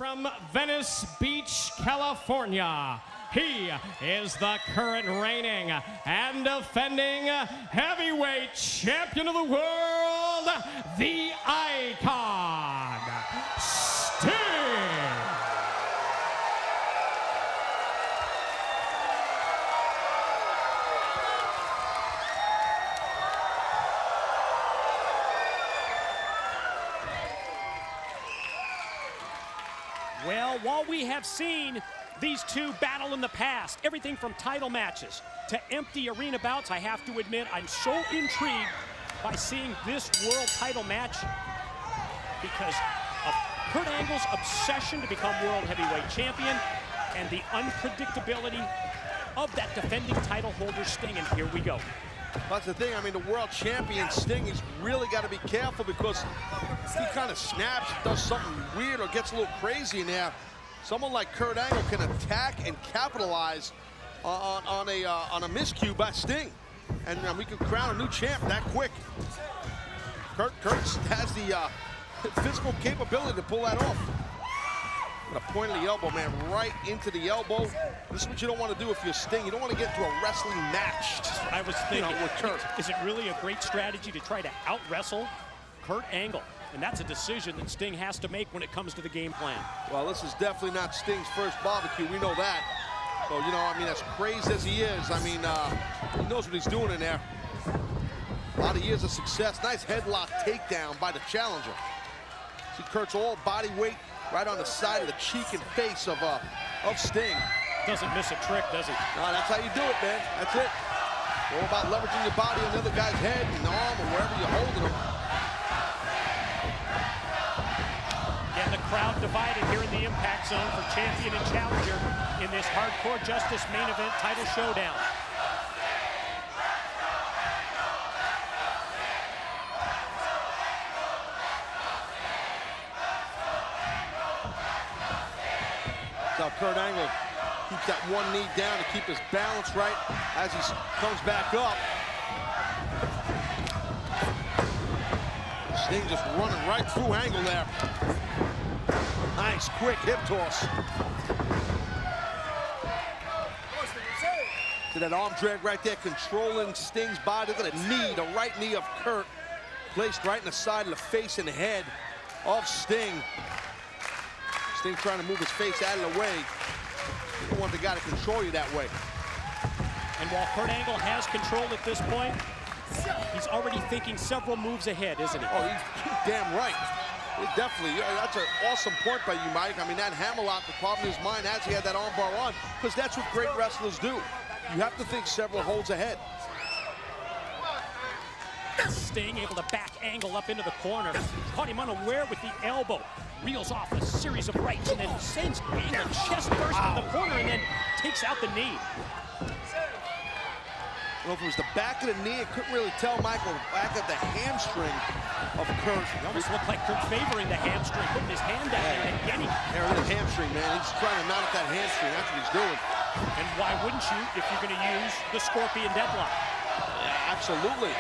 From Venice Beach, California, he is the current reigning and defending heavyweight champion of the world, the Icon, Sting. Well, while we have seen these two battle in the past, everything from title matches to empty arena bouts, I have to admit I'm so intrigued by seeing this world title match because of Kurt Angle's obsession to become world heavyweight champion and the unpredictability of that defending title holder Sting, and here we go. That's the thing. I mean, the world champion Sting, he's really got to be careful because if he kind of snaps, does something weird, or gets a little crazy in there, someone like Kurt Angle can attack and capitalize on a miscue by Sting, and we can crown a new champ that quick. Kurt has the physical capability to pull that off. With a point of the elbow, man, right into the elbow. This is what you don't want to do if you're Sting. You don't want to get into a wrestling match. I was thinking, with Kurt. Is it really a great strategy to try to out-wrestle Kurt Angle? And that's a decision that Sting has to make when it comes to the game plan. Well, this is definitely not Sting's first barbecue. We know that. So, you know, I mean, as crazy as he is, I mean, he knows what he's doing in there. A lot of years of success. Nice headlock takedown by the challenger. See Kurt's all body weight right on the side of the cheek and face of Sting. Doesn't miss a trick, does he? No, that's how you do it, man. That's it. All about leveraging your body on the other guy's head and arm or wherever you're holding him. And the crowd divided here in the Impact Zone for champion and challenger in this Hardcore Justice main event title showdown. Now Kurt Angle keeps that one knee down to keep his balance right as he comes back up. Sting just running right through Angle there. Nice, quick hip toss. To that arm drag right there, controlling Sting's body. Look at the knee, the right knee of Kurt, placed right in the side of the face and head of Sting. Sting trying to move his face out of the way. You don't want the guy to control you that way. And while Kurt Angle has control at this point, he's already thinking several moves ahead, isn't he? Oh, he's damn right. Definitely. That's an awesome point by you, Mike. I mean, that hammerlock will pop in his mind as he had that armbar on, because that's what great wrestlers do. You have to think several holds ahead. Sting able to back Angle up into the corner. Caught him unaware with the elbow. Reels off a series of rights and then sends Angle chest first in the corner and then takes out the knee. Well, if it was the back of the knee, I couldn't really tell, Michael. Back of the hamstring of Kurt. It almost looked like Kurt favoring the hamstring, putting his hand down there and getting. There it is, hamstring, man. He's trying to knot up that hamstring. That's what he's doing. And why wouldn't you if you're going to use the Scorpion Deadlock? Yeah, absolutely.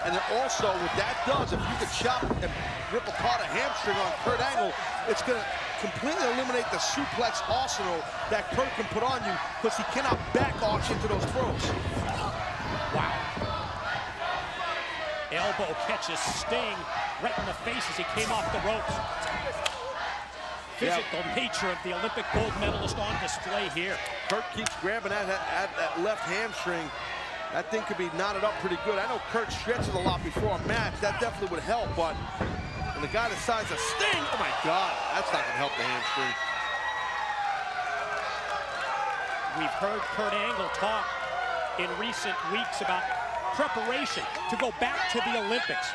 And then also, what that does, if you could chop and rip apart a hamstring on Kurt Angle, it's going to completely eliminate the suplex arsenal that Kurt can put on you, because he cannot back arch into those throws. Wow. Elbow catches Sting right in the face as he came off the ropes. Physical nature of the Olympic gold medalist on display here. Kurt keeps grabbing at that left hamstring. That thing could be knotted up pretty good. I know Kurt stretches a lot before a match. That definitely would help, but when the guy the size of Sting, oh my God, that's not gonna help the hamstring. We've heard Kurt Angle talk in recent weeks about preparation to go back to the Olympics.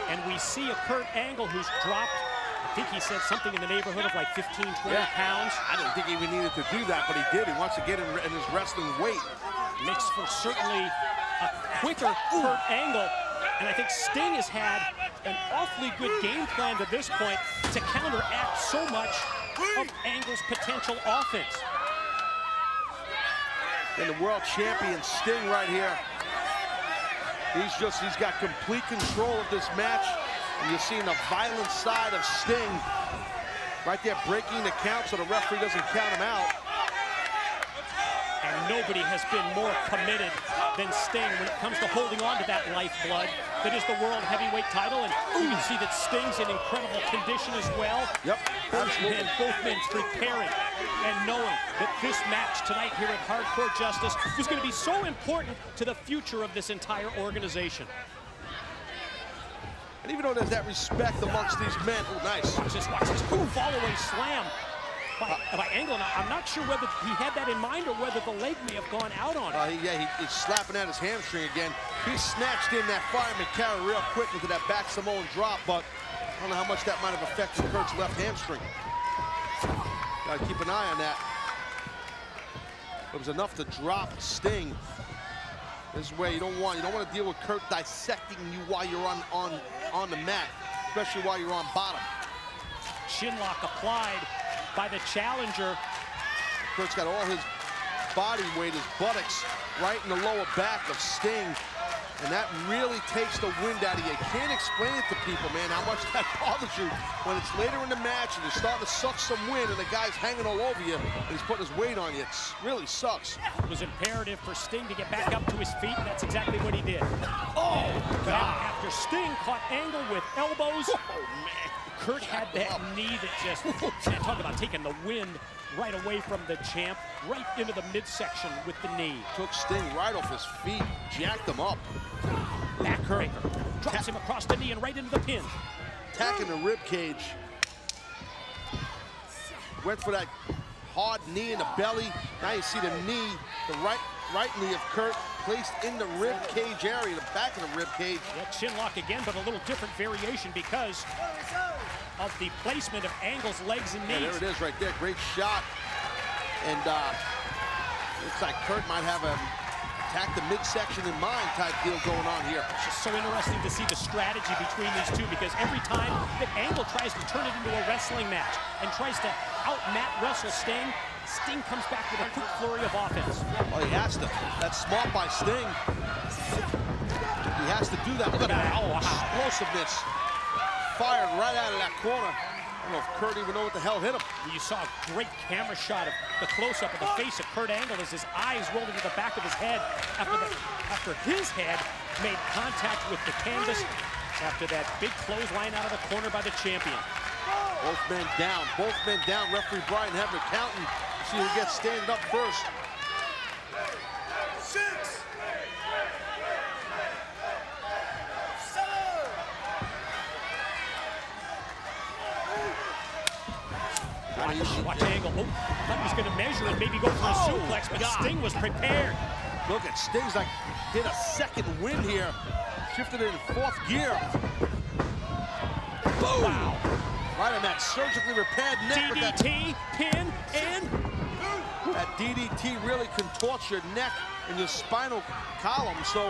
And we see a Kurt Angle who's dropped, I think he said something in the neighborhood of like 15, 20 pounds. I didn't think he even needed to do that, but he did. He wants to get in his wrestling weight. Makes for certainly a quicker Kurt Angle. And I think Sting has had an awfully good game plan to this point to counteract so much of Angle's potential offense. And the world champion Sting right here. He's got complete control of this match. And you're seeing the violent side of Sting. Right there, breaking the count so the referee doesn't count him out. And nobody has been more committed than Sting when it comes to holding on to that lifeblood that is the World Heavyweight title. And you can see that Sting's in incredible condition as well. Yep, absolutely. Both men preparing and knowing that this match tonight here at Hardcore Justice was going to be so important to the future of this entire organization. And even though there's that respect amongst these men, oh, nice. Just watch this cool fall-away slam by Angle. Now, I'm not sure whether he had that in mind or whether the leg may have gone out on it. Yeah, he's slapping at his hamstring again. He snatched in that fireman carry real quick into that back Samoan drop, but I don't know how much that might have affected Kurt's left hamstring. Gotta keep an eye on that. It was enough to drop Sting. This is where you don't want to deal with Kurt dissecting you while you're on the mat, especially while you're on bottom. Chinlock applied by the challenger. Kurt's got all his body weight, his buttocks, right in the lower back of Sting. And that really takes the wind out of you. You can't explain it to people, man, how much that bothers you when it's later in the match and you're starting to suck some wind and the guy's hanging all over you and he's putting his weight on you. It really sucks. It was imperative for Sting to get back up to his feet, and that's exactly what he did. Oh, God. After Sting caught Angle with elbows, oh, man. Kurt had that knee that just, man, talk about taking the wind right away from the champ, right into the midsection with the knee. Took Sting right off his feet, jacked him up. Backbreaker, drops him across the knee and right into the pin. Attacking the rib cage. Went for that hard knee in the belly. Now you see the knee, the right knee of Kurt placed in the rib cage area, the back of the rib cage. Yeah, Chinlock again, but a little different variation because of the placement of Angle's legs and knees. Yeah, there it is right there, great shot. And looks like Kurt might have a attack the midsection in mind type deal going on here. It's just so interesting to see the strategy between these two because every time that Angle tries to turn it into a wrestling match and tries to out-mat wrestle Sting, Sting comes back with a quick flurry of offense. Oh, he has to. That's smart by Sting. He has to do that. Look at that. Oh, explosiveness. Fired right out of that corner. I don't know if Kurt even know what the hell hit him. You saw a great camera shot of the close-up of the face of Kurt Angle as his eyes rolled into the back of his head after his head made contact with the canvas after that big clothesline out of the corner by the champion. Both men down. Both men down. Referee Brian Hebner counting. See who gets standing up first. 6, 7. Watch Angle. Oh, thought he was going to measure and maybe go for a suplex, but Sting was prepared. Look at Sting's like did a second win here. Shifted it in fourth gear. Boom! Wow. Right on that surgically repaired neck. DDT, pin, and that DDT really contorts your neck and your spinal column. So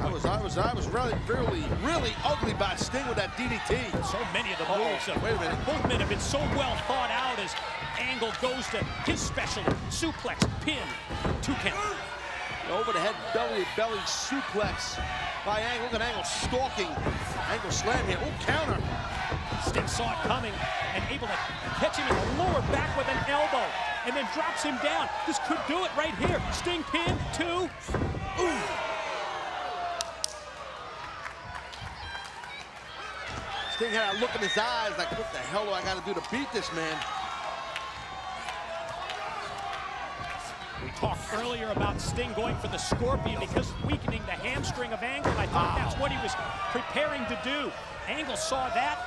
I was really ugly by Sting with that DDT. So many of the moves. Wait a minute. Both men have been so well thought out as Angle goes to his specialty. Suplex, pin, 2 count. Over the head, belly suplex by Angle. Look at Angle stalking. Angle slam here. Oh, counter. Sting saw it coming and able to catch him in the lower back with an elbow and then drops him down. This could do it right here. Sting pin, 2. Ooh. Sting had a look in his eyes like, what the hell do I got to do to beat this man? We talked earlier about Sting going for the Scorpion because weakening the hamstring of Angle. I thought that's what he was preparing to do. Angle saw that,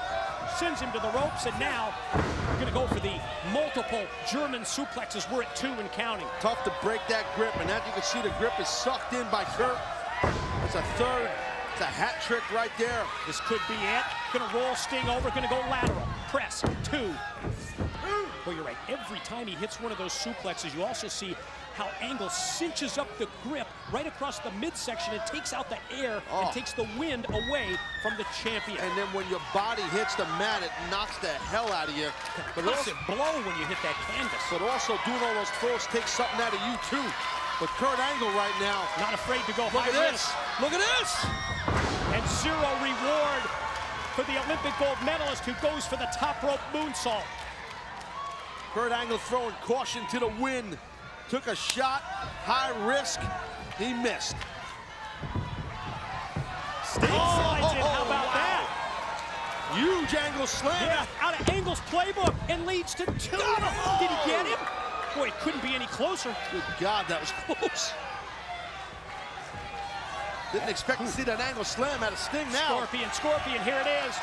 sends him to the ropes, and now we're going to go for the multiple German suplexes. We're at 2 and counting. Tough to break that grip, and as you can see, the grip is sucked in by Kurt. It's a third. It's a hat trick right there. This could be it. Gonna roll Sting over, gonna go lateral. Press, 2. Well, you're right. Every time he hits one of those suplexes, you also see how Angle cinches up the grip right across the midsection and takes out the air and takes the wind away from the champion. And then when your body hits the mat, it knocks the hell out of you. But also blow when you hit that canvas. But also doing all those throws takes something out of you too. But Kurt Angle right now, not afraid to go high risk. Look at this! And 0 reward for the Olympic gold medalist who goes for the top rope moonsault. Kurt Angle throwing caution to the wind. Took a shot, high risk, he missed. Sting slides in, how about that? Huge Angle slam. Yeah, out of Angle's playbook and leads to 2. Did he get him? Boy, it couldn't be any closer. Good God, that was close. Didn't expect to see that Angle slam out of Sting now. Scorpion, here it is.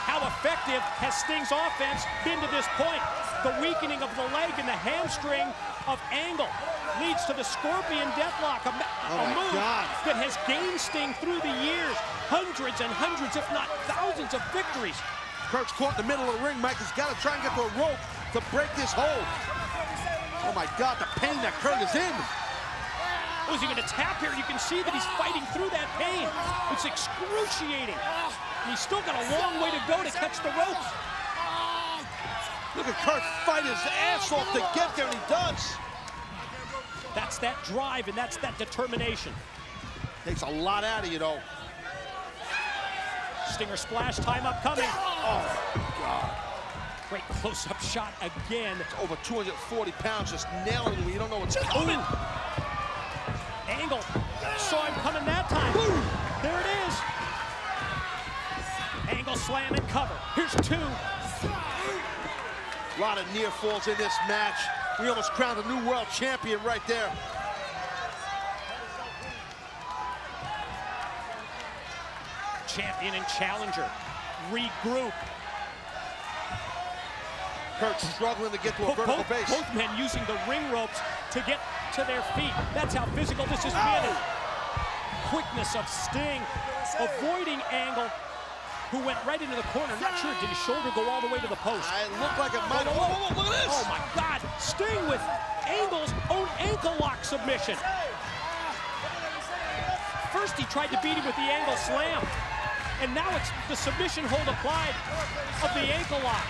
How effective has Sting's offense been to this point? The weakening of the leg and the hamstring of Angle leads to the Scorpion deathlock, a move that has gained Sting through the years. Hundreds and hundreds, if not thousands of victories. Kurt's caught in the middle of the ring. Mike has got to try and get to a rope to break this hold. Oh my God, the pain that Kurt is in. Oh, is he going to tap here? You can see that he's fighting through that pain. It's excruciating. And he's still got a long way to go to catch the ropes. Look at Kurt fight his ass off to get there, and he does. That's that drive, and that's that determination. Takes a lot out of you, though. Stinger splash, time up coming. Oh, God. Great close-up shot again. It's over 240 pounds, just nailing him. You don't know what's coming. Angle saw him coming that time. Boom. There it is. Angle slam and cover. Here's 2. A lot of near falls in this match. We almost crowned a new world champion right there. Champion and challenger regroup. Kurt struggling to get to a vertical base. Both men using the ring ropes to get to their feet. That's how physical this has been. Quickness of Sting, avoiding Angle, who went right into the corner. Not sure, did his shoulder go all the way to the post? It looked like it might. Whoa, look at this! Oh my God, Sting with Angle's own ankle lock submission. First he tried to beat him with the Angle slam, and now it's the submission hold applied of the ankle lock.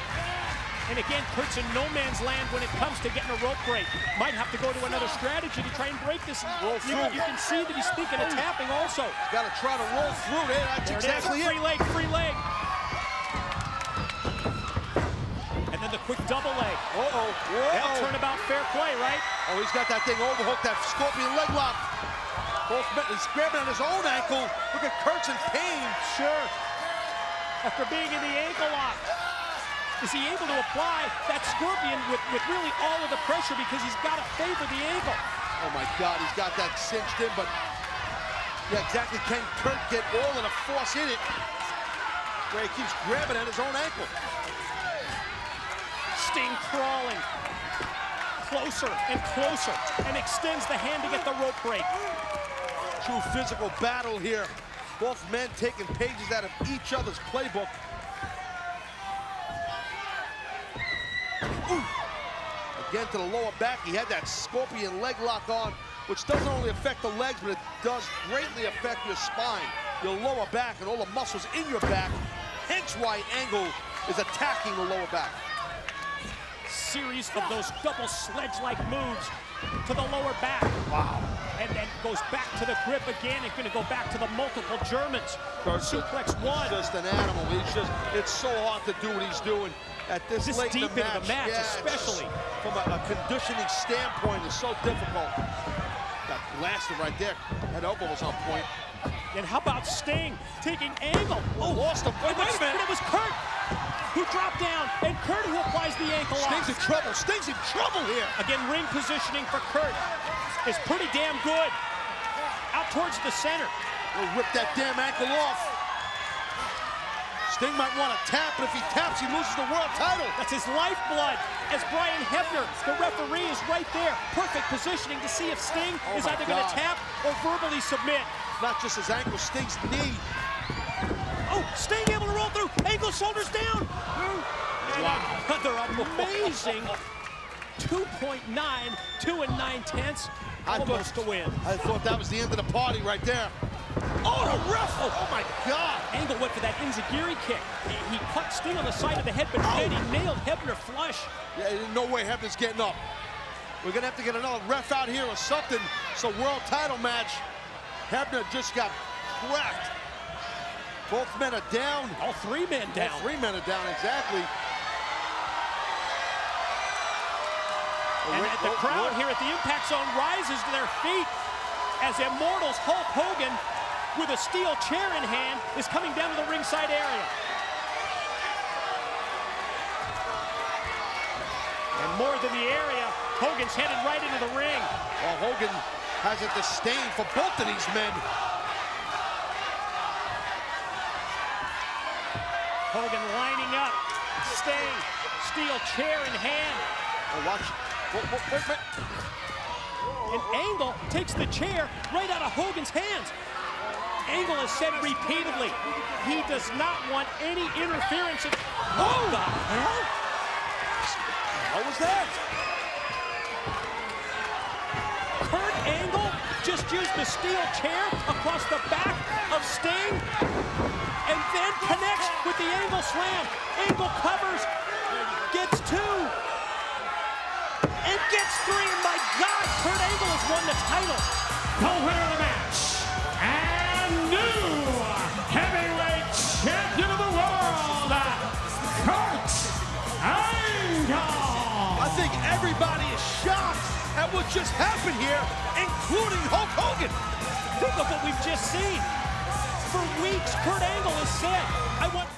And again, Kurt's in no man's land when it comes to getting a rope break. Might have to go to another strategy to try and break this. You can see that he's thinking of tapping also. Got to try to roll through there. That's exactly it. Free leg. And then the quick double leg. That'll turn about fair play, right? Oh, he's got that thing overhooked, that Scorpion leg lock. He's grabbing on his own ankle. Look at Kurt's in pain. Sure. After being in the ankle lock. Is he able to apply that Scorpion with really all of the pressure because he's got to favor the ankle? Oh my God, he's got that cinched in, but yeah, exactly. Can Kurt get all of the force in it? Where he keeps grabbing at his own ankle. Sting crawling closer and closer and extends the hand to get the rope break. True physical battle here. Both men taking pages out of each other's playbook. Again to the lower back, he had that Scorpion leg lock on, which doesn't only affect the legs, but it does greatly affect your spine, your lower back, and all the muscles in your back. Hence why Angle is attacking the lower back. Series of those double sledge-like moves to the lower back. Wow. And then goes back to the grip again. It's going to go back to the multiple Germans. Suplex 1. He's just an animal. It's so hard to do what he's doing at this late deep in the match. Into the match, yeah, especially. From a conditioning standpoint, it's so difficult. Got blasted right there. That elbow was on point. And how about Sting taking Angle? Oh, lost him. Wait a minute. It was Kurt who dropped down, and Kurt who applies the ankle lock. Sting's in trouble. Sting's in trouble here. Again, ring positioning for Kurt is pretty damn good. Out towards the center. He'll rip that damn ankle off. Sting might want to tap, but if he taps, he loses the world title. That's his lifeblood. As Brian Hebner, the referee, is right there. Perfect positioning to see if Sting is either going to tap or verbally submit. Not just his ankle, Sting's knee. Oh, Sting able to roll through. Ankle, shoulders down. Wow. Another amazing 2.9, 2 9/10. Almost to win. I thought that was the end of the party right there. Oh, the ref! Oh my God! Angle went for that enziguri kick. He cut Sting on the side of the head, but then he nailed Hebner flush. Yeah, no way Hebner's getting up. We're gonna have to get another ref out here or something. It's a world title match. Hebner just got cracked. Both men are down. All three men down. All three men are down, exactly. And the crowd here at the Impact Zone rises to their feet as Immortal's Hulk Hogan, with a steel chair in hand, is coming down to the ringside area. And more than the area, Hogan's headed right into the ring. Well, Hogan has a disdain for both of these men. Hogan lining up, staying, steel chair in hand. Oh, watch. Wait. And Angle takes the chair right out of Hogan's hands. Angle has said repeatedly, he does not want any interference. What the hell? What was that? Kurt Angle just used the steel chair across the back of Sting and then connects with the Angle slam. Angle covers, gets two, and gets three. And my God, Kurt Angle has won the title. The winner of the match and new heavyweight champion of the world, Kurt Angle. I think everybody is shocked at what just happened here, including Hulk Hogan. Think of what we've just seen. For weeks, Kurt Angle has said, I want